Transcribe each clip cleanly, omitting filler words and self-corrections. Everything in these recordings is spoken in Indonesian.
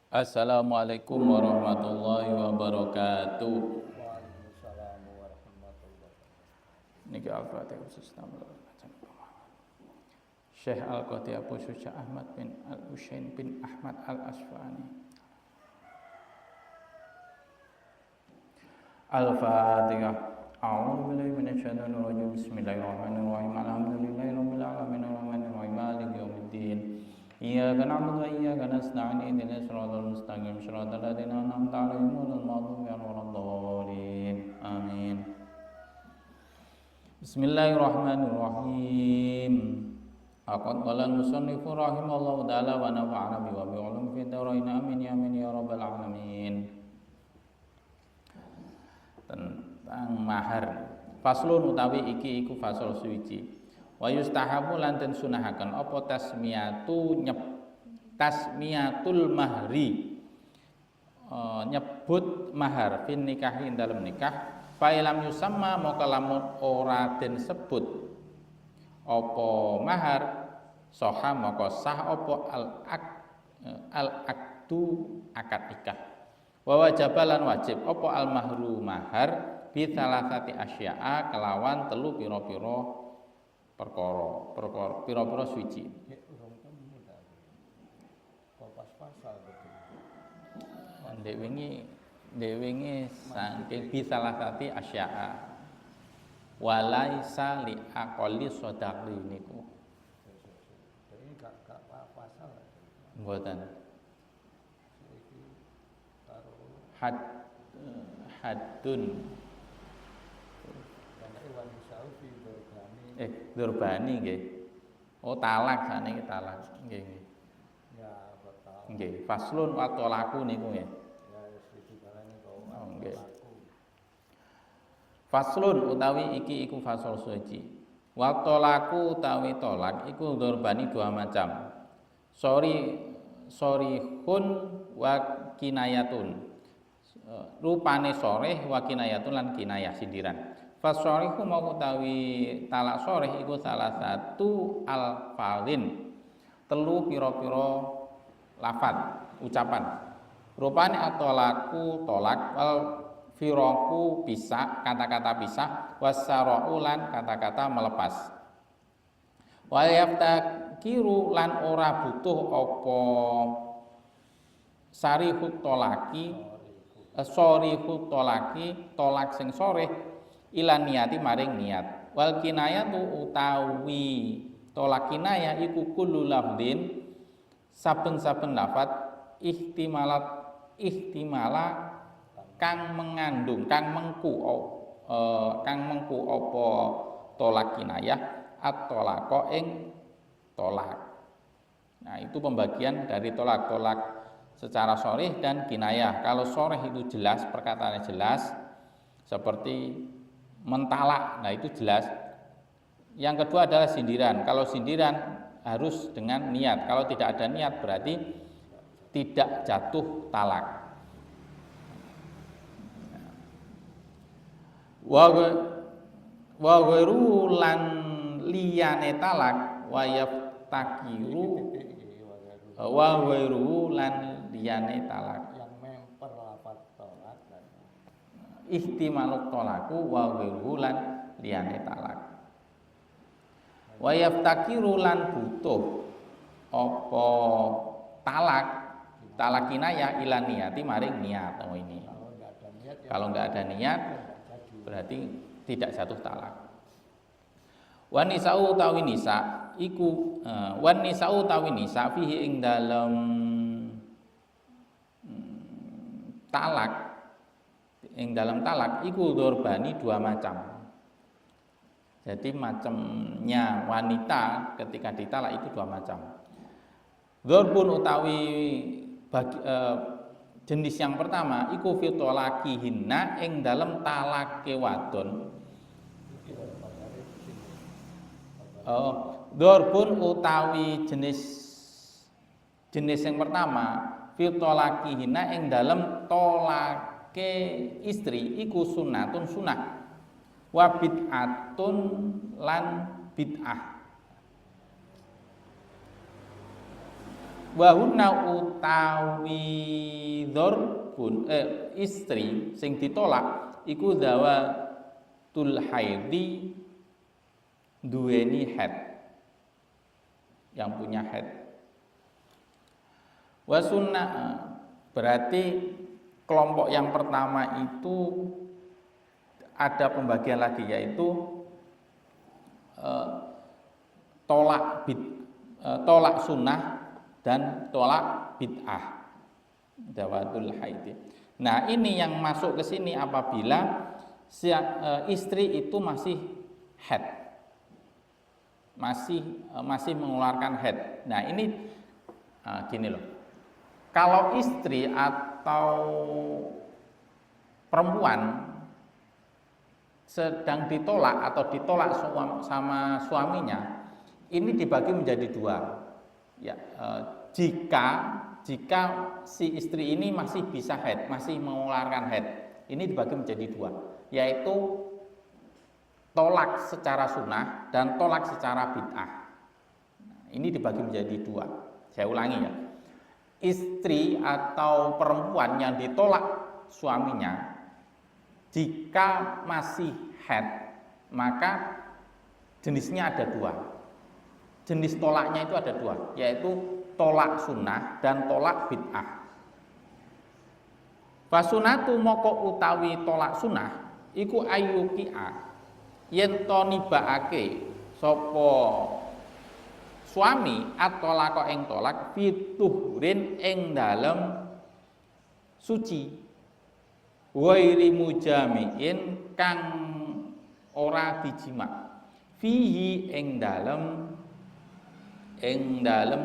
Assalamualaikum warahmatullahi wabarakatuh. Waalaikumsalam warahmatullahi wabarakatuh. Niki Al-Fatihah khusus nama Syekh Al-Qadi Abu Syuja Ahmad bin Al-Usain bin Ahmad Al-Asfani. Al-Fatihah. A'udzu billahi minasyaitonir rajim. Bismillahirrahmanirrahim. Alhamdulillahirabbil alamin arrahmanir rahim maliki yaumiddin. Iyyaka na'budu wa iyyaka nasta'in ihdinas siratal mustaqim siratal ladzina an'amta 'alaihim ghairil maghdubi 'alaihim waladdallin. Amin. Bismillahirrahmanirrahim. Aqad qala al-musannifu rahimallahu ta'ala wa nafa'ana bi wa bi ulum fi darain amin ya rabbal alamin. Tentang mahar. Faslun utawi iki iku fasal suci. Wa yustahabu lan den sunahaken apa tasmiyatul mahri, nyebut mahar fin nikahi dalam nikah fa ilam yusamma maka lamun ora den sebut apa mahar soha maka sah apa al akdu akad nikah wa wajabalan wajib apa al mahru mahar bi salasati asya'a kelawan telu pira-pira perkara pira-pira suci. Ndek wingi saking bisalasati asya'a walaisa li aqalli shadaqi niku. Ini gak pasal. Mboten. Haddun durbani nggih. Oh talak saniki talak nggih nggih. Ya, betul. Nggih, faslun wa talaku niku nggih. Ya, itu barangnya kau. Nggih. Faslun utawi iki iku fasal suci. Wa talaku utawi tolak iku durbani dua macam. Sorihun wa kinayatun. Rupane soreh wa kinayatun lan kinayah sindiran. Fasorihu mau utawi talak soreh iku salah satu alfalin telu piro-piro lafad ucapan rupane atolaku tolak wal firoku pisah kata-kata pisah wasarau lan kata-kata melepas wal yaftakiru lan ora butuh apa sarihut tolaki sorihut tolaki tolak sing soreh ilan niati maring niat wal kinayatu utawi tolak kinayah iku kullu lafdin saben-saben lafat ihtimala kang mengandung kang mengku apa tolak kinayah at-tolaqa ing tolak. Nah, itu pembagian dari tolak-tolak secara sharih dan kinayah. Kalau sharih itu jelas, perkataannya jelas seperti mentalak, nah itu jelas. Yang kedua adalah sindiran. Kalau sindiran harus dengan niat. Kalau tidak ada niat berarti tidak jatuh talak. Wa ghairu lan liyane talak wa yaftakiru wa ghairu lan liyane talak. Yang memper lafaz tolak dan Ihtimaluk tolaku wa ghairuhu lan liyane talak. Wa yaftakiru lan butuh apa talak kinayah ila niyati maring niat. Oh ini. Kalau enggak ada niat berarti tidak jatuh talak. Wan nisa'u utawi nisa iku wan nisa'u utawi nisa fihi ing dalem talak yang dalam talak iku durbani dua macam. Jadi macamnya wanita ketika ditalak itu dua macam. Durbun utawi jenis yang pertama iku fitolakihinna ing dalam talake wadon. Durbun utawi jenis yang pertama fitolakihinna ing dalam tolak istri iku sunnatun sunnah wa bid'atun lan bid'ah Wa hunna utawi dzarbun istri sing ditolak iku zawatul haidi duweni haid, yang punya haid. Wa sunnah berarti kelompok yang pertama itu ada pembagian lagi, yaitu tolak sunnah dan tolak bid'ah dawatul haid. Nah, ini yang masuk ke sini apabila istri itu masih haid, masih mengeluarkan haid. Nah, ini gini loh. Kalau istri atau perempuan sedang ditolak atau ditolak sama suaminya, ini dibagi menjadi dua. Ya, jika si istri ini masih bisa haid, masih mengeluarkan haid, ini dibagi menjadi dua, yaitu tolak secara sunnah dan tolak secara bid'ah. Ini dibagi menjadi dua. Saya ulangi ya. Istri atau perempuan yang ditolak suaminya, jika masih haid, maka jenisnya ada dua. Jenis tolaknya itu ada dua, yaitu tolak sunnah dan tolak bid'ah. Fasunatu moko utawi tolak sunnah iku ayyuki'a yen to nibaake sapa suami atolak ing tolak fituhrin ing dalem suci, wairi mujamiin kang ora dijima, fihi ing dalem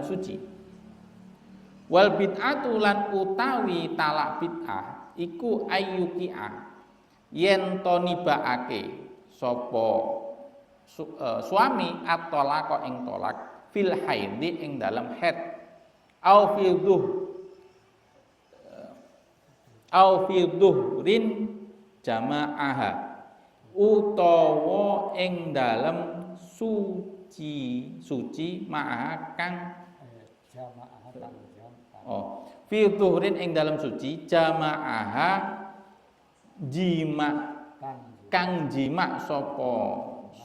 suci. Wal bid'atu lan utawi talak bid'ah iku ayyuki'a yen to nibaake sapa suami atolak ing tolak fil haidi ing dalem haid au fi dhuhrin jama'aha utawa ing dalem suci ma'aha kang fi dhuhrin ing dalem suci jama'aha kang jima sapa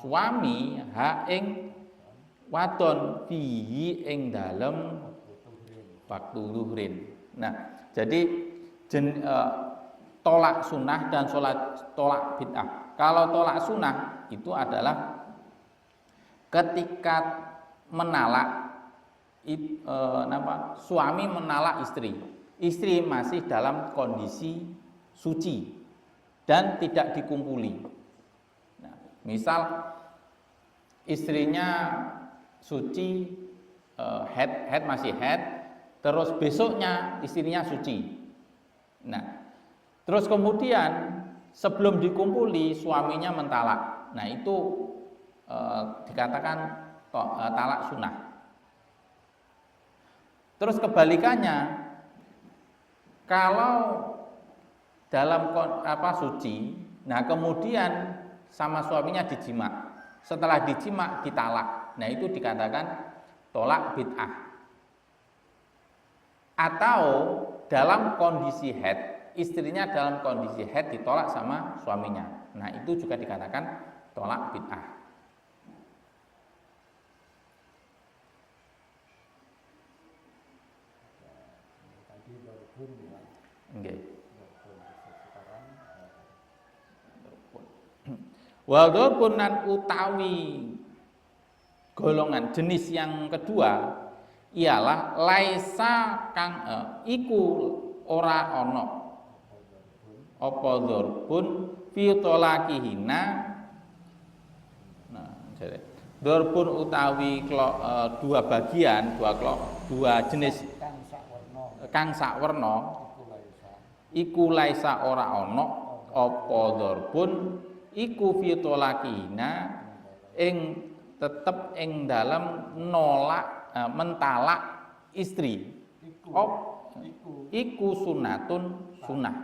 suami ha ing wadon fihi ing dalem waktu zuhrin. Nah, jadi tolak sunnah dan tolak bid'ah. Kalau tolak sunnah itu adalah ketika suami menalak istri masih dalam kondisi suci dan tidak dikumpuli. Nah, misal istrinya suci, head masih head, terus besoknya istrinya suci. Nah, terus kemudian sebelum dikumpuli suaminya mentalak. Nah, itu dikatakan talak sunnah. Terus kebalikannya, kalau dalam suci, nah kemudian sama suaminya dijima, setelah dijima ditalak, nah itu dikatakan tolak bid'ah. Atau dalam kondisi haid, istrinya dalam kondisi haid ditolak sama suaminya, nah itu juga dikatakan tolak bid'ah. Okay. Walaupun nan utawi golongan jenis yang kedua ialah laisa kang iku ora ana apa dzarbun fi talaqihina. Nah, jadi dzarbun utawi dua bagian, dua jenis kang sakwerna iku laisa ora ana apa dzarbun iku fi talaqihina ing tetep ing dalam nolak mentalak istri. Iku sunatun sunnah.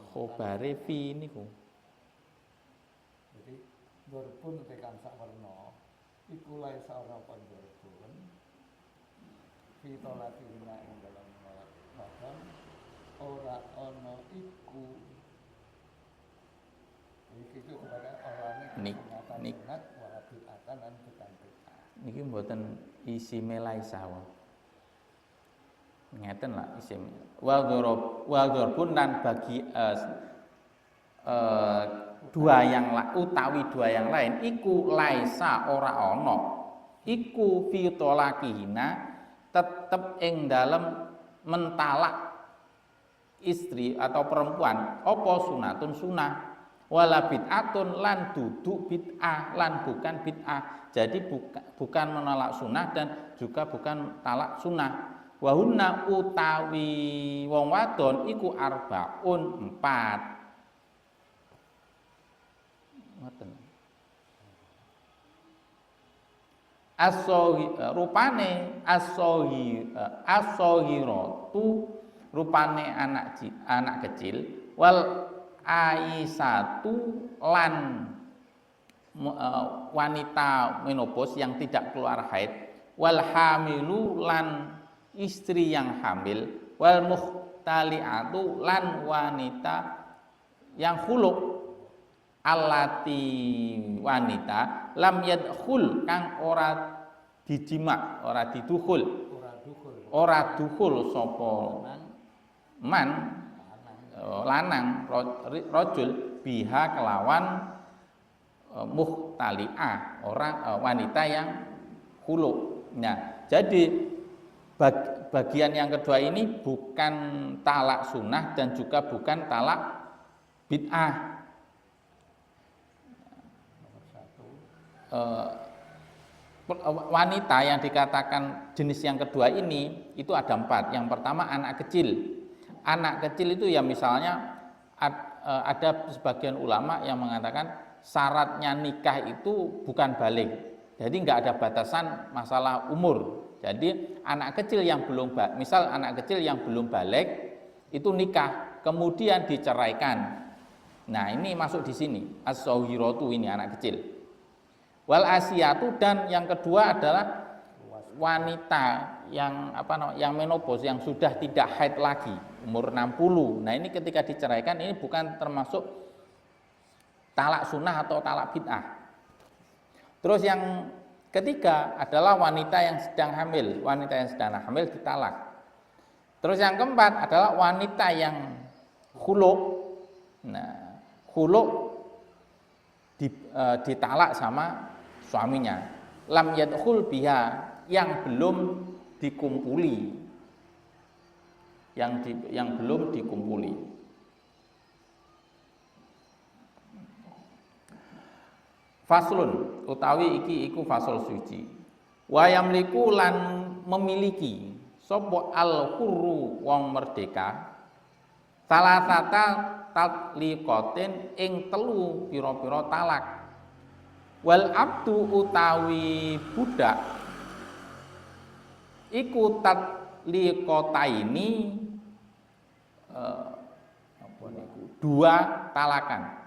Khobare fi niku. Jadi dzarbun tekan sak werna iku lae ora panjarbun fitolatina ing dalam wadon ora ana iku iki kepada orane kesempatan Nik sunat wa bid'atan lan bukan bid'ah. niki mboten isime laisa ngeten lah isim wal dzarbun lan bagi dua yang utawi dua yang lain iku laisa ora ana iku fi talaqihina tetep ing dalem mentalak istri atau perempuan apa sunatun sunah wala bid'atun lan duduk bid'ah lan bukan bid'ah. Jadi bukan menolak sunah dan juga bukan talak sunah. Wahunna utawi wong wadon iku arbaun 4. Ngoten. Rupane as-saghiratu rupane anak kecil wal aisatu lan wanita menopause yang tidak keluar haid wal hamilu lan istri yang hamil wal muhtaliatu lan wanita yang khuluk allati wanita lam yadkhul kang ora dijima ora didukhul ora dukhul sapa man lanang rajul biha kelawan muhtali'ah orang wanita yang khuluk. Nah, jadi bagian yang kedua ini bukan talak sunnah dan juga bukan talak bid'ah. Wanita yang dikatakan jenis yang kedua ini itu ada 4. Yang pertama anak kecil. Anak kecil itu ya misalnya ada sebagian ulama yang mengatakan syaratnya nikah itu bukan balik. Jadi nggak ada batasan masalah umur. Jadi anak kecil yang belum misal anak kecil yang belum balik itu nikah kemudian diceraikan. Nah, ini masuk di sini. As-saghiratu ini anak kecil. Wal asiyatu dan yang kedua adalah wanita yang yang menopause yang sudah tidak haid lagi umur 60. Nah, ini ketika diceraikan ini bukan termasuk talak sunnah atau talak bid'ah. Terus yang ketiga adalah wanita yang sedang hamil. Wanita yang sedang hamil ditalak. Terus yang keempat adalah wanita yang khuluk. Nah, khuluk ditalak sama suaminya. Lam yadkhul biha yang belum dikumpuli. Yang belum dikumpuli. Faslun utawi iki iku fasal suci. Wa yamliku lan memiliki sapa al-hurru wong merdeka salasata tatliqatin ing 3 pira-pira talak. Wal abdu utawi budak iku tatliqataini apa niku 2 talakan.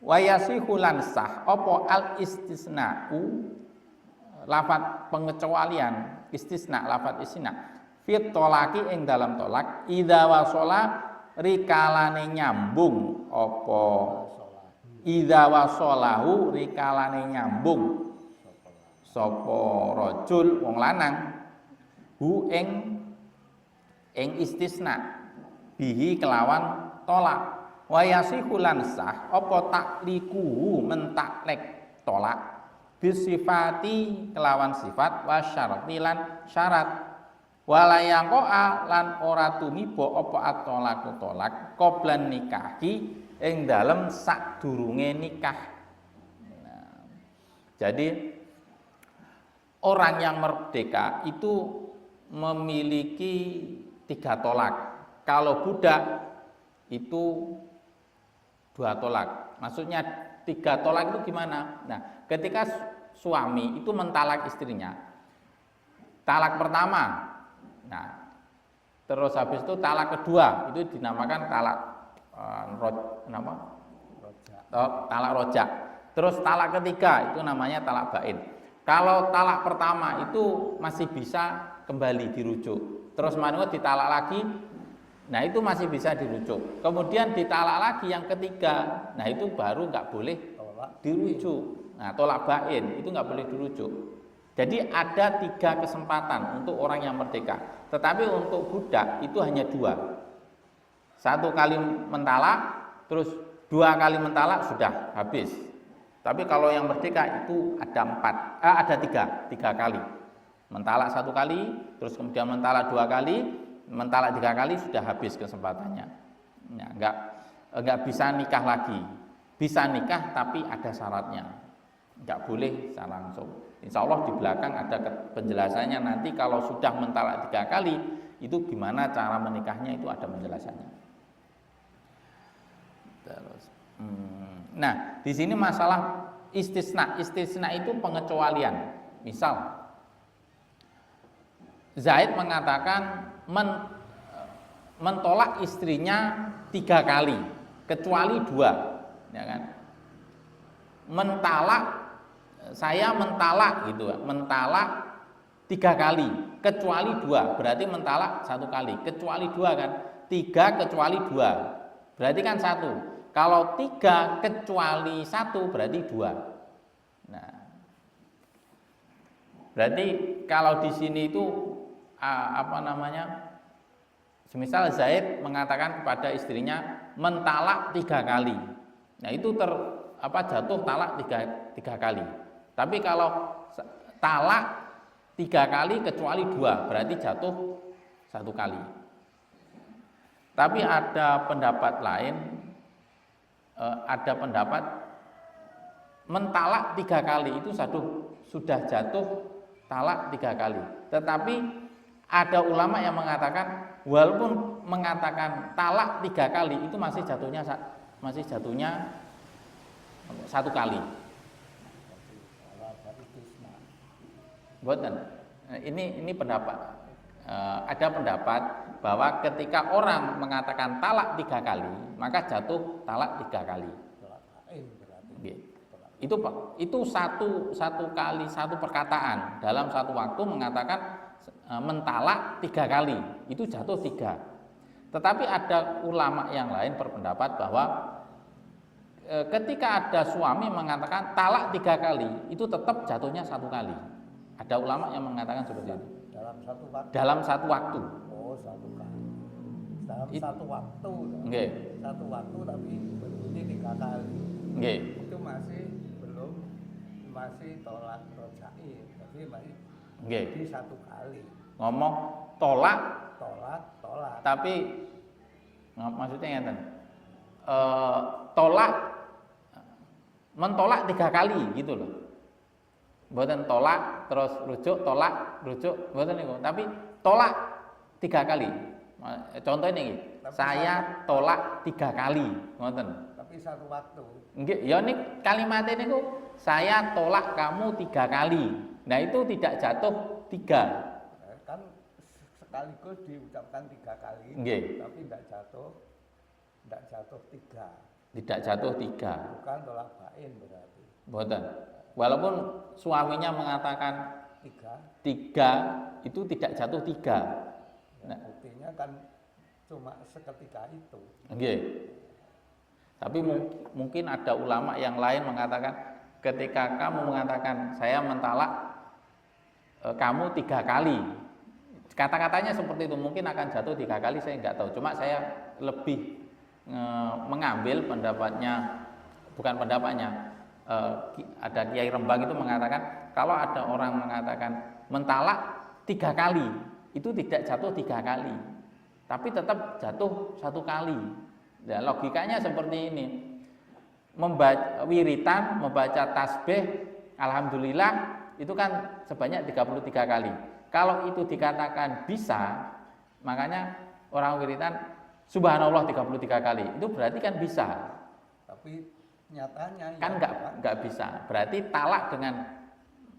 Wayasihu lan sah apa al istisna'u lafat pengecualian istisna lafat istisna fit tolaki ing dalam tolak idza wasala rikalane nyambung apa idza wasalahu rikalane nyambung sapa rajul wong lanang hu ing istisna bihi kelawan tolak. Wayasihu lan sah apa takliku mentaklek tolak bisifati kelawan sifat wa syarati lan syarat walayaqo'a lan ora tumiba apa at-tolaku tolak qoblan nikahi ing dalem sadurunge nikah. Nah, jadi orang yang merdeka itu memiliki 3 tolak. Kalau budak itu 2 tolak. Maksudnya 3 tolak itu gimana? Nah, ketika suami itu mentalak istrinya, talak pertama, nah, terus habis itu talak kedua itu dinamakan talak talak rojak. Terus talak ketiga itu namanya talak bain. Kalau talak pertama itu masih bisa kembali dirujuk. Terus manut ditalak lagi, nah itu masih bisa dirujuk. Kemudian ditalak lagi yang ketiga, nah itu baru nggak boleh dirujuk. Nah tolak bain itu nggak boleh dirujuk. Jadi ada 3 kesempatan untuk orang yang merdeka. Tetapi untuk budak itu hanya 2. 1 kali mentalak, terus 2 kali mentalak sudah habis. Tapi kalau yang merdeka itu ada 3 kali. Mentalak 1 kali, terus kemudian mentalak 2 kali, mentalak 3 kali sudah habis kesempatannya. Ya, enggak bisa nikah lagi. Bisa nikah tapi ada syaratnya. Enggak boleh secara langsung. Insya Allah di belakang ada penjelasannya nanti kalau sudah mentalak 3 kali itu gimana cara menikahnya itu ada penjelasannya. Terus, nah di sini masalah istisna. Istisna itu pengecualian. Misal Zaid mengatakan mentolak istrinya 3 kali kecuali 2, ya kan? Saya mentalak gitu, mentalak 3 kali kecuali 2, berarti mentalak 1 kali kecuali 2 kan? 3 kecuali 2 berarti kan 1. Kalau 3 kecuali 1 berarti 2. Nah, berarti kalau di sini itu semisal Zaid mengatakan kepada istrinya mentalak 3 kali. Nah, itu jatuh talak 3 kali. Tapi kalau talak 3 kali kecuali 2 berarti jatuh 1 kali. Tapi ada pendapat lain, ada pendapat mentalak 3 kali itu sudah jatuh talak 3 kali. Tetapi ada ulama yang mengatakan walaupun mengatakan talak 3 kali itu masih jatuhnya 1 kali. Boten. Ini pendapat. Ada pendapat bahwa ketika orang mengatakan talak 3 kali, maka jatuh talak 3 kali. Itu satu kali, satu perkataan dalam satu waktu mengatakan mentalak 3 kali, itu jatuh 3. Tetapi ada ulama yang lain berpendapat bahwa ketika ada suami mengatakan talak 3 kali, itu tetap jatuhnya 1 kali. Ada ulama yang mengatakan seperti itu. Dalam satu waktu. Oh, 1 kali. Dalam satu waktu. Nggih. Satu waktu tapi berbunyi 3 kali. Nggih. Itu masih tolak roja'i. Tapi masih Nggih. di 1 kali. Ngomong tolak. Tapi maksudnya ngeten. Mentolak 3 kali gitu loh. Mboten tolak terus rujuk, mboten niku. Tapi tolak 3 kali. Contohnya ini, saya tolak 3 kali, ngoten. Tapi satu waktu. Nggih, ya nik kalimatnya niku saya tolak kamu 3 kali. Nah, itu tidak jatuh 3. Kan sekaligus diucapkan 3 kali. Nggih. Tapi tidak jatuh 3. Tidak jatuh 3. Bukan tolak bain berarti. Mboten. Walaupun suaminya mengatakan 3 itu tidak jatuh 3. Nah, buktinya kan cuma seketika itu. Nggih. Tapi mungkin ada ulama yang lain mengatakan ketika kamu mengatakan saya mentalak kamu 3 kali. Kata-katanya seperti itu, mungkin akan jatuh 3 kali, saya nggak tahu. Cuma saya lebih mengambil pendapatnya, bukan pendapatnya. Ada Kiai Rembang itu mengatakan kalau ada orang mengatakan mentalak 3 kali itu tidak jatuh 3 kali, tapi tetap jatuh 1 kali. Nah, logikanya seperti ini. Wiritan, membaca tasbih, alhamdulillah itu kan sebanyak 33 kali. Kalau itu dikatakan bisa, makanya orang wiritan subhanallah 33 kali. Itu berarti kan bisa. Tapi nyatanya kan nggak bisa. Berarti talak dengan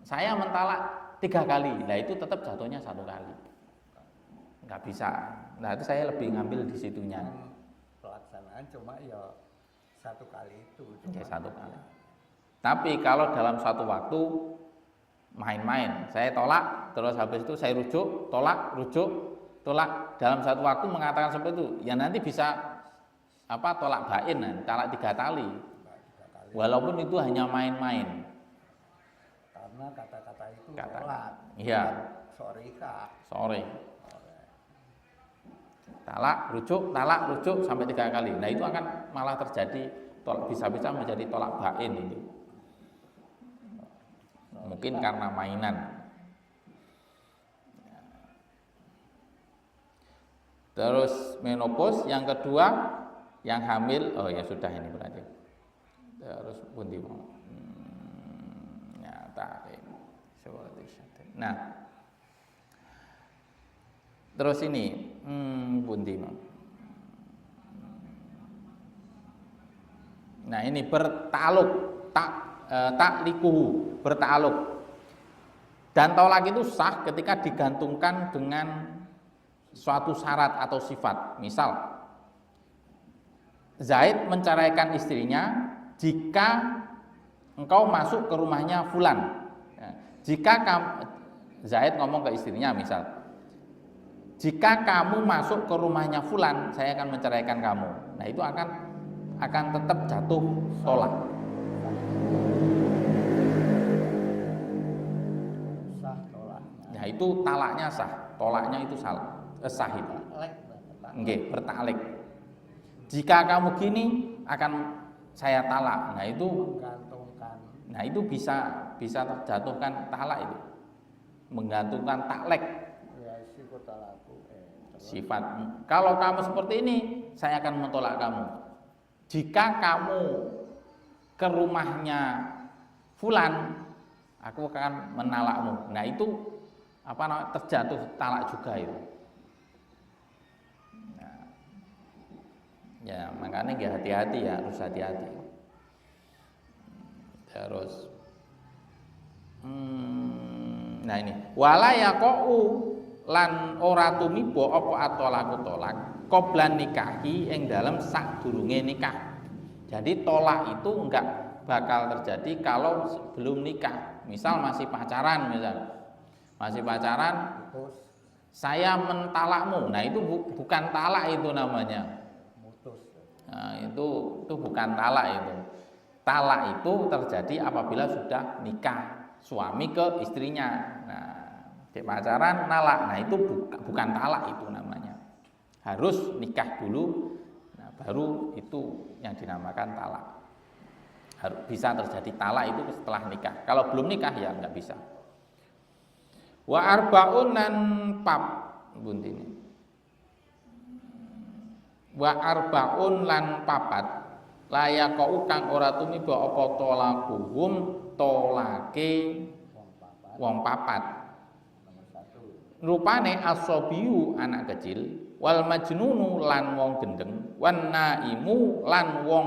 saya mentalak 3 kali. Nah, itu tetap jatuhnya 1 kali. Nggak bisa. Nah, itu saya lebih ngambil di situnya. Pelaksanaan cuma ya 1 kali itu. Ya, 1 kali. Tapi kalau dalam satu waktu main-main. Saya tolak, terus habis itu saya rujuk, tolak dalam satu waktu mengatakan seperti itu. Ya nanti bisa tolak bain, talak 3 kali. Walaupun itu hanya main-main. Karena kata-kata itu Kata. tolak. Iya. Sore. Talak, rujuk sampai 3 kali. Nah itu akan malah terjadi bisa menjadi tolak bain itu. Mungkin karena mainan. Terus menopause yang kedua, yang hamil, oh ya sudah ini berarti. Terus pundi mau. Ya tarik. Nah, terus ini pundi mau. Nah ini bertaluk taklikuhu bertaluk, dan tolak itu sah ketika digantungkan dengan suatu syarat atau sifat. Misal Zaid menceraikan istrinya jika engkau masuk ke rumahnya fulan. Jika Zaid ngomong ke istrinya misal, jika kamu masuk ke rumahnya fulan, saya akan menceraikan kamu. Nah itu akan tetap jatuh tolak. Sah tolaknya. Nah itu talaknya sah, tolaknya itu sah itu. Nggih, bertalek. Jika kamu gini akan saya talak. Nah itu menggantungkan. Nah itu bisa terjatuhkan talak itu. Menggantungkan taklek. Ya sifat talaku. Sifat. Kalau kamu seperti ini, saya akan mentolak kamu. Jika kamu ke rumahnya fulan, aku akan menalakmu. Nah itu terjatuh talak juga itu. Nah, ya makanya nggak hati-hati ya, harus hati-hati. Terus, nah ini wala yaqau lan ora tumiba apa atolaku tolak qoblan nikahi ing dalam sadurunge nikah. Jadi tolak itu enggak bakal terjadi kalau sebelum nikah. Misal masih pacaran, Putus. saya mentalakmu. Nah itu bukan talak itu namanya. Putus. Nah, itu bukan talak itu. Talak itu terjadi apabila sudah nikah suami ke istrinya. Nah, di pacaran nalak. Nah itu bukan talak itu namanya. Harus nikah dulu. Nah, baru itu yang dinamakan talak. Harus bisa terjadi talak itu setelah nikah. Kalau belum nikah ya nggak bisa. Wa arbaun lan pap buntine. Wa arbaun lan papat layaqau kang ora tumiba apa tolakuhum tolake wong papat. Rupane asobiyu anak kecil, wal majnunu lan wong gendeng, wan naimu lan wong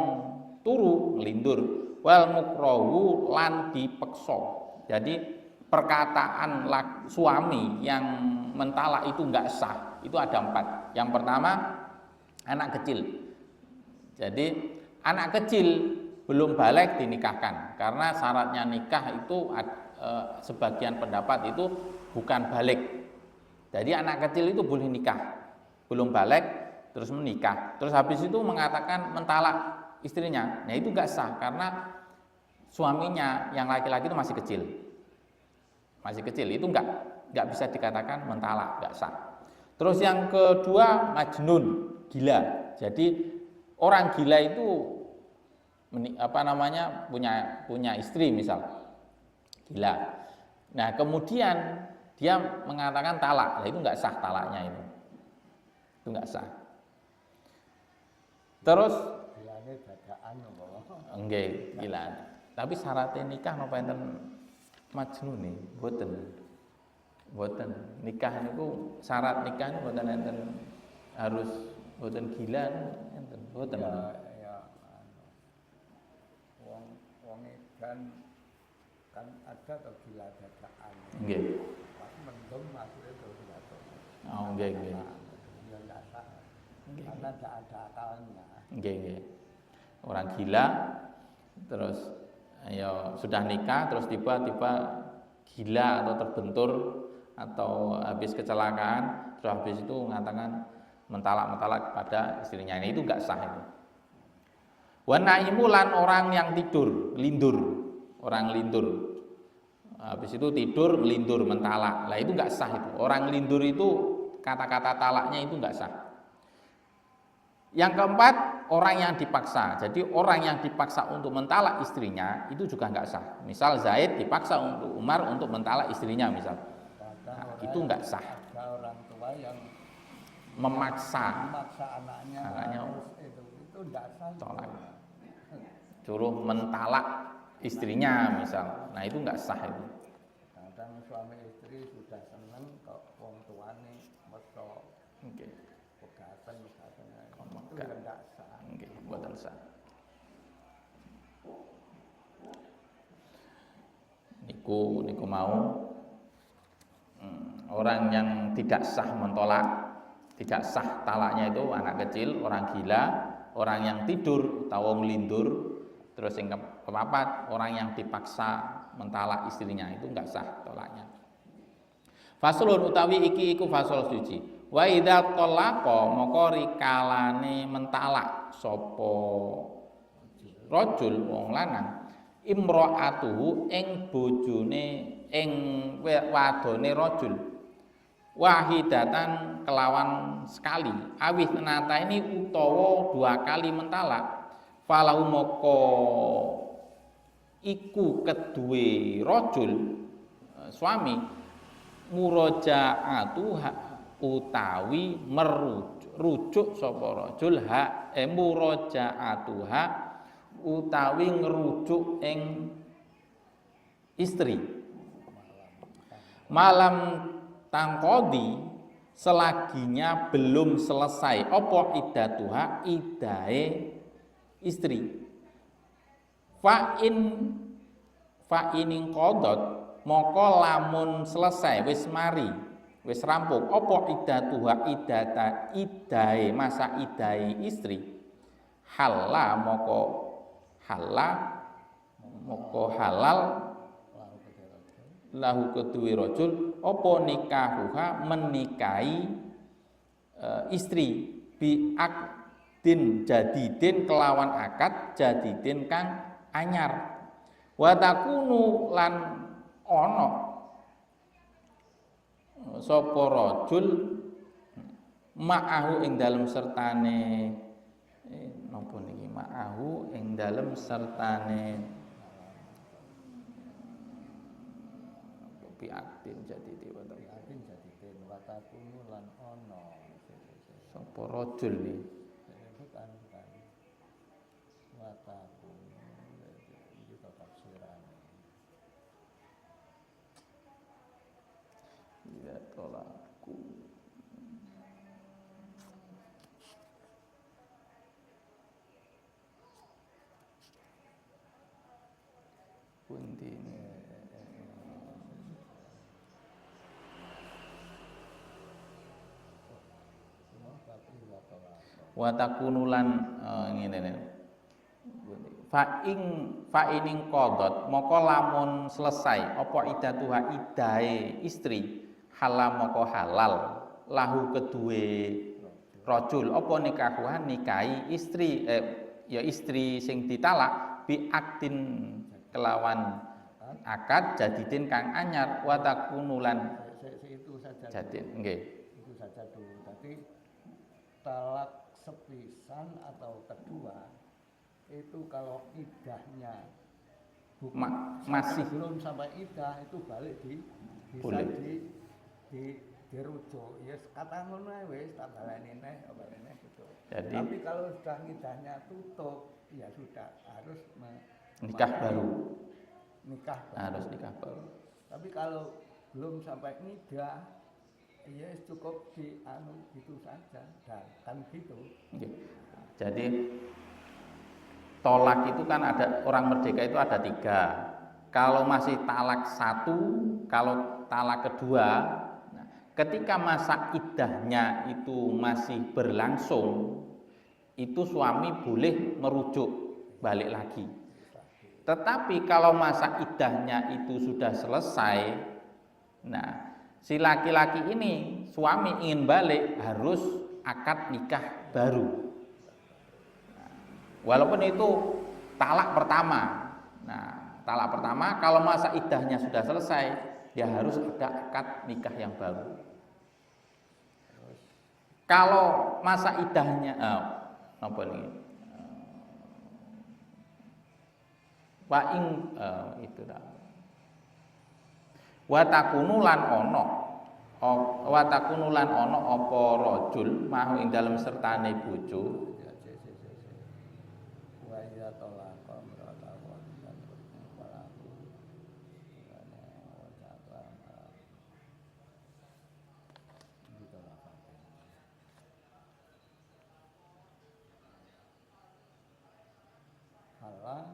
turu nglindur, wal mukrahu lan dipeksa. Jadi perkataan suami yang mentalak itu enggak sah. Itu ada 4. Yang pertama anak kecil. Jadi anak kecil belum balik dinikahkan karena syaratnya nikah itu sebagian pendapat itu bukan balik. Jadi anak kecil itu boleh nikah, belum balik terus menikah, terus habis itu mengatakan mentalak istrinya. Nah itu enggak sah karena suaminya yang laki-laki itu masih kecil, itu enggak bisa dikatakan mentalak, enggak sah. Terus yang kedua majnun, gila. Jadi orang gila itu punya istri misal gila. Nah kemudian dia mengatakan talak, nah itu enggak sah talaknya itu enggak sah. Terus Gilane dadaan nggih gila. Tapi syaratnya nikah napa enten majnun nih, boten nikah niku syarat nikah niku boten enten harus boten gila enten boten. Ya wong edan kan ada atau gila dadaan. Nggih. Pas mendem maksudnya itu jatuh. Oh nggih. Ya enggak sah. Karena tidak ada akalnya. Nggih. Orang gila terus ya sudah nikah terus tiba-tiba gila atau terbentur atau habis kecelakaan, terus habis itu mengatakan mentalak kepada istrinya, ini itu enggak sah itu. Wa naimu lan orang yang tidur, lindur, orang lindur. Habis itu tidur, lindur, mentalak. Lah itu enggak sah itu. Orang lindur itu kata-kata talaknya itu enggak sah. Yang keempat, orang yang dipaksa. Jadi orang yang dipaksa untuk mentalak istrinya itu juga enggak sah. Misal Zaid dipaksa untuk Umar untuk mentalak istrinya misal. Nah, itu enggak sah. Ada orang tua yang memaksa anaknya itu enggak sah. Tolak. Suruh mentalak istrinya misal. Nah, itu enggak sah itu. Kadang suami istri sudah seneng kok wong tuane meso. Nggih. Pegatan itu Enggak. enggak sah. Nggih, mboten sah. Niku mau orang yang tidak sah mentolak, tidak sah talaknya itu anak kecil, orang gila, orang yang tidur atau melindur. Terus yang keempat, orang yang dipaksa mentalak istrinya itu enggak sah tolaknya. Faslun utawi iki iku fasal suci. Wa idza talaqa maka rikalane mentalak sapa rajul wong lanang imra'atuhu ing bojone ing wadone rajul wahidatan kelawan sekali awih nata ini utawa 2 kali mentalak falahu moko iku kedue rajul suami murajaatu utawi merujuk sapa rajul murajaatuha utawi ngrujuk ing istri malam tangkodi selaginya belum selesai apa iddatuha idahe istri fa'inin qadot moko lamun selesai wis mari wis rampung apa iddatuha idahe masa idahe istri halal halal lahu kedue rajul apa nikahuha menikahi istri bi akdin jadidin kelawan akad jadidin kang anyar wa takunu lan ana sapa rajul ma'ahu ing dalem sertane napa niki ma'ahu ing dalem sertane bi'atin jadi dewa Bi'atin jadi den watakunu lan ono sapa rajul iki bukan watakunu itu tafsiran ya tolaku pundi wa takunulan ngene fa ing qadot moko lamun selesai apa iddatuha idahe istri halal moko halal lahu kedue rajul apa nikahuhan nikahi istri ya istri sing ditalak bi aktin kelawan akad jadidin kang anyar wa takunulan itu saja jadid nggih itu saja dulu tadi talak sepisan atau kedua itu kalau idahnya masih belum sampai idah itu balik bisa boleh. dirujuk ya kata ngono wis tak baleni neh apa neh gitu. Jadi, tapi kalau sudah idahnya tutup ya sudah harus nikah baru harus nikah baru tapi kalau belum sampai nidah ya cukup gitu saja dan kan gitu. Jadi tolak itu kan ada orang merdeka itu ada 3. Kalau masih talak 1, kalau talak kedua, nah, ketika masa iddahnya itu masih berlangsung, itu suami boleh merujuk balik lagi. Tetapi kalau masa iddahnya itu sudah selesai, nah si laki-laki ini suami ingin balik harus akad nikah baru. Walaupun itu talak pertama. Nah, talak pertama kalau masa iddahnya sudah selesai, ya harus ada akad nikah yang baru. Kalau masa iddahnya apa nih? Itu dah. Wa takunu lan ono apa rajul mahu ing dalem sertane bojo. Wa iya talaqa imra'atahu dan berkalaku. Allah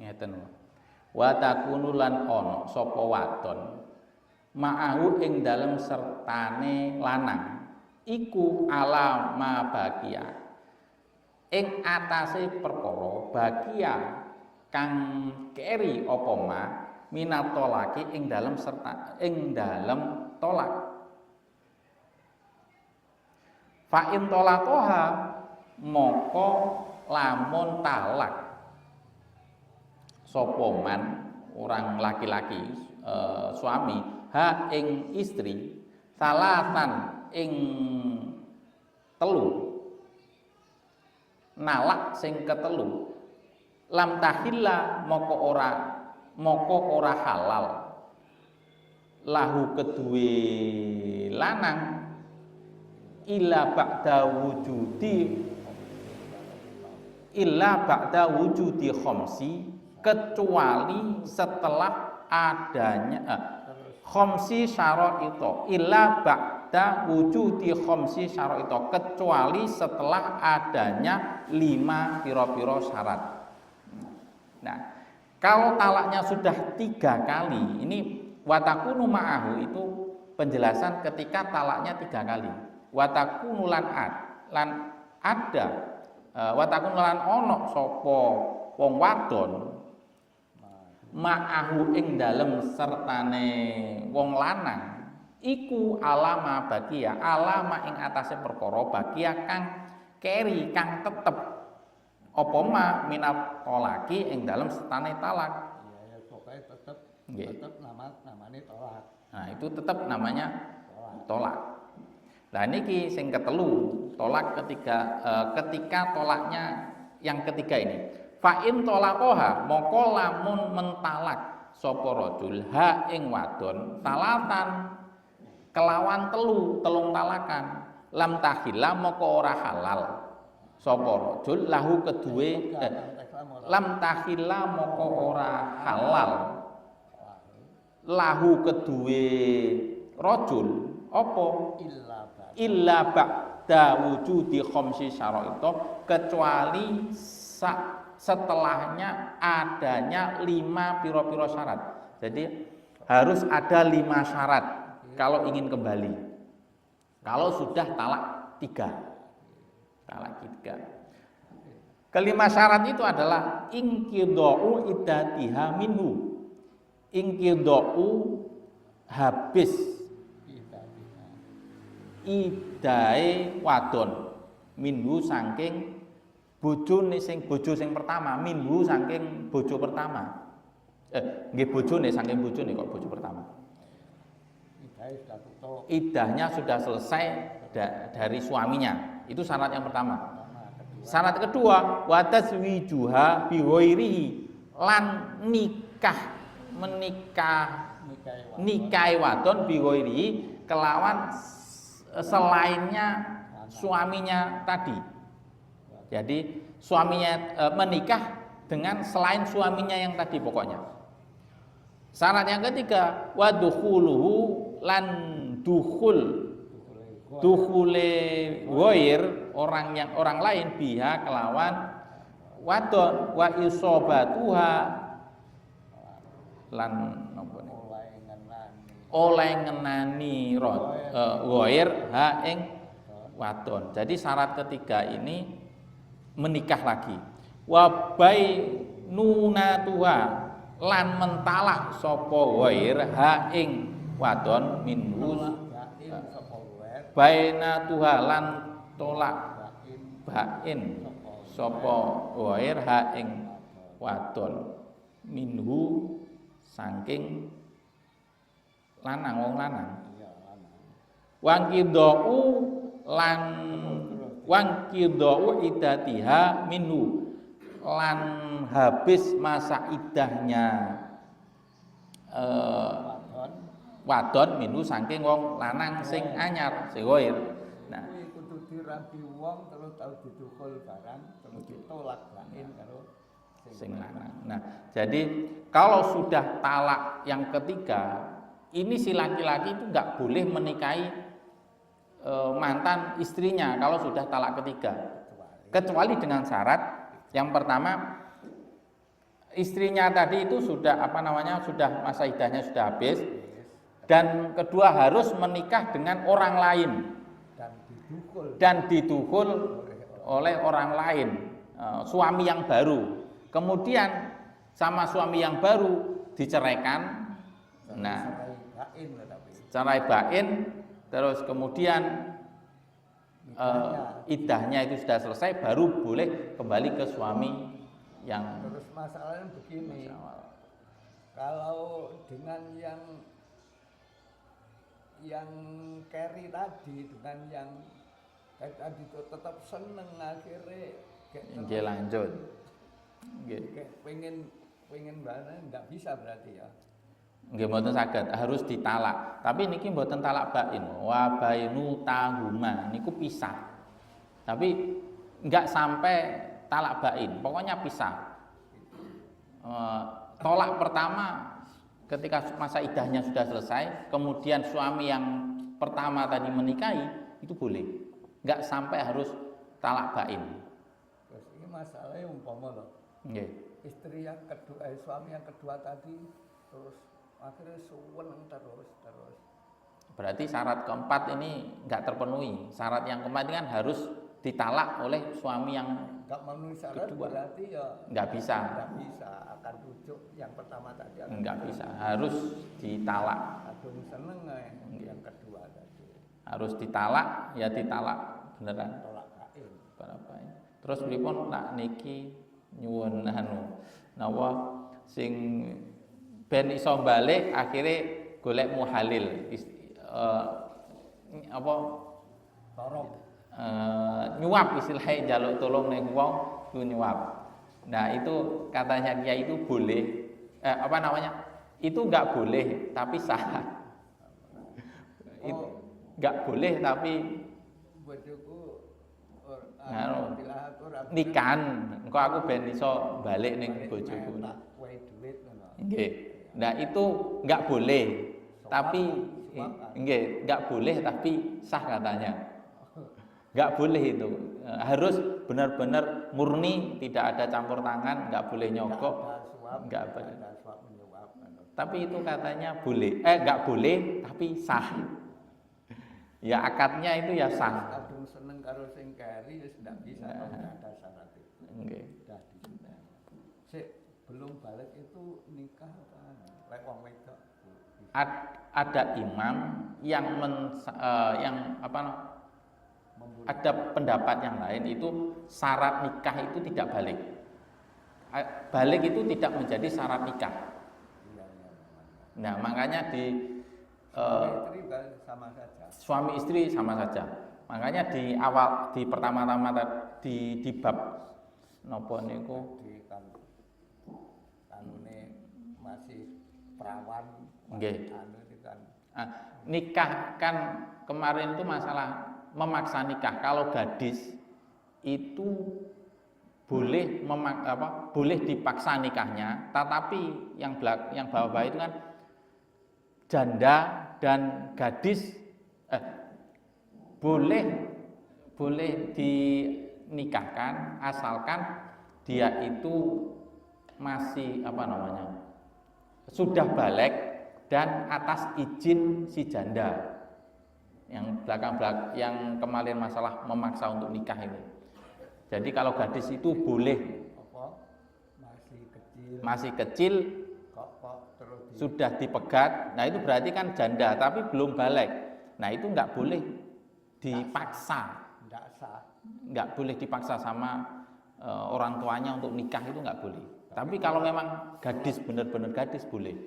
ngeten wa takunu lan ana sapa wadon ma'ahu ing dalem sertane lanang iku ala ma bagia ing atase perkara bagia kang keri apa ma minat tolaki ing dalem tolak fa in tolaqoha moko lamun talak sapa man orang laki-laki suami ha ing istri salatan ing telu nalak sing ketelu lam tahilla moko ora halal lahu kedue lanang illa ba'da wujudi khamsi kecuali setelah adanya khamsi syara'ita illa ba'da wujudi khamsi syara'ita kecuali setelah adanya 5 pira-pira syarat. Nah, kalau talaknya sudah 3 kali, ini watakunu ma'ahu itu penjelasan ketika talaknya 3 kali. Watakunu lan ada watakunu lan ono sapa wong wadon ma'ahu ing dalem sertane wong lanang iku alama bagia alama ing atase perkara bagia kang keri kang tetep apa ma minat tolaki ing dalem sertane talak. Ya pokoknya tetep namanya tolak. Nah, itu tetap namanya tolak. Nah, niki sing ketelu, tolak ketika tolaknya yang ketiga ini. Fa in talaqoha moko lamun mentalak sapa rajul ha ing wadon talatan kelawan telung talakan lam tahilla moko ora halal sapa rajul lahu kedue lam tahilla moko ora halal lahu kedue rajul apa illa ba'da wujudi khamsi syara'ita kecuali setelahnya adanya 5 pira-pira syarat. Jadi harus ada 5 syarat kalau ingin kembali. Kalau sudah talak 3. Talak 3. Kelima syarat itu adalah inqidha'u iddatiha minhu. Inqidha'u habis idahe wadon minhu saking bojo sing pertama minhu saking bojo pertama nggih bojone saking bojone kok bojo pertama idahnya sudah selesai dari suaminya itu syarat yang pertama. Syarat kedua wa tazwijuha bi ghairihi lan nikahi wadon bi ghairihi kelawan selainnya suaminya tadi. Jadi suaminya menikah dengan selain suaminya yang tadi pokoknya. Syarat yang ketiga wa dukhuluhu lan dukhule ghair orang lain biha kelawan wadon wa isobatuha lan oleh ngenani ghair ha ing wadon. Jadi syarat ketiga ini menikah lagi. Wa bainunatuha lan mentalak sapa ghair ha ing wadon minhu bainatuha lan tolak bain sapa ghair ha ing wadon minhu saking lanang wong lanang wangkidau idatiha minhu lan habis masa idahnya wadon minhu saking wong lanang sing anyar sing ghair. Nah, kudu dirabi wong terus tau didukul barang terus ditolak bain karo sing lanang. Nah, jadi kalau sudah talak yang ketiga, ini si laki-laki itu nggak boleh menikahi mantan istrinya kalau sudah talak ketiga, kecuali dengan syarat yang pertama, istrinya tadi itu sudah sudah masa idahnya sudah habis, dan kedua harus menikah dengan orang lain dan didukul oleh orang lain, suami yang baru. Kemudian sama suami yang baru diceraikan, nah cerai bain, terus kemudian idahnya itu sudah selesai, baru boleh kembali ke suami yang. Terus masalahnya begini, kalau dengan yang carry tadi dengan yang tadi itu tetap seneng akhirnya Nggih lanjut. Nggih. Pengen banget nggak bisa berarti ya. Nggih mboten saged, harus ditalak. Tapi niki mboten talak bain. Wa bainu tahuma niku pisah. Tapi enggak sampai talak bain, pokoknya pisah. Tolak pertama ketika masa idahnya sudah selesai, kemudian suami yang pertama tadi menikahi, itu boleh. Enggak sampai harus talak bain. Terus ini masalahnya umpama loh. Nggih. Istri yang kedua, suami yang kedua tadi terus akhirnya seneng terus. Berarti syarat keempat ini enggak terpenuhi. Syarat yang keempat ini kan harus ditalak oleh suami yang enggak memenuhi syarat kedua. Berarti ya enggak bisa akan rujuk yang pertama tadi. Enggak bisa, harus ditalak. Adung seneng yang kedua tadi. Harus ditalak, ya ditalak beneran. Tolak kain. Terus pripun nak niki nyuwun napa sing ben iso balik akhirnya golek muhalil nyuap istilahnya jaluk tolong ning wong ku nyuap. Nah itu katanya Kiai itu boleh itu enggak boleh tapi sah. Enggak boleh tapi bojoku nikahan engko aku ben iso balik ning bojoku. Nggih. Nah itu enggak boleh tapi nggih, enggak boleh tapi sah katanya. Enggak boleh itu. Harus benar-benar murni, tidak ada campur tangan, enggak boleh nyogok, enggak boleh. Tapi itu katanya boleh. Enggak boleh tapi sah. Ya akadnya itu ya sah. Kadung seneng karo sing keri wis ndak bisa enggak ada syarat itu. Nggih. Sik belum balik itu nikah lek wong wedok. Ada imam yang ada pendapat yang lain itu syarat nikah itu tidak balik. Balik itu tidak menjadi syarat nikah. Nah makanya suami istri sama saja. Makanya di awal di pertama-tama di bab napa niku masih perawan. Nggih. Nikah kan kemarin itu masalah memaksa nikah. Kalau gadis itu boleh boleh dipaksa nikahnya, tetapi yang bawah-bawah itu kan janda dan gadis boleh dinikahkan asalkan dia itu masih sudah balik dan atas izin si janda. Yang yang kemarin masalah memaksa untuk nikah ini. Jadi kalau gadis itu boleh masih kecil terus sudah dipegat, nah itu berarti kan janda tapi belum balik. Nah itu nggak boleh dipaksa, nggak boleh dipaksa sama orang tuanya untuk nikah, itu nggak boleh. Tapi kalau memang gadis benar-benar gadis boleh.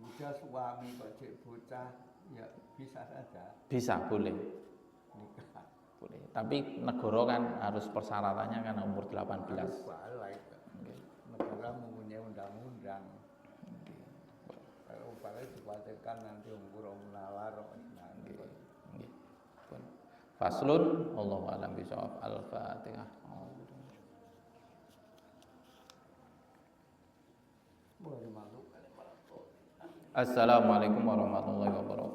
Udah suami kok cek bocah, ya bisa saja. Bisa boleh. Nikah. Boleh. Tapi negara kan harus persyaratannya kan umur 18. Harus balik. Negara mempunyai undang-undang. Kalau balik dikhawatirkan nanti umur nalar. Faslun, Allahu a'lam bishawab. Al-Fatihah. Assalamualaikum warahmatullahi wabarakatuh.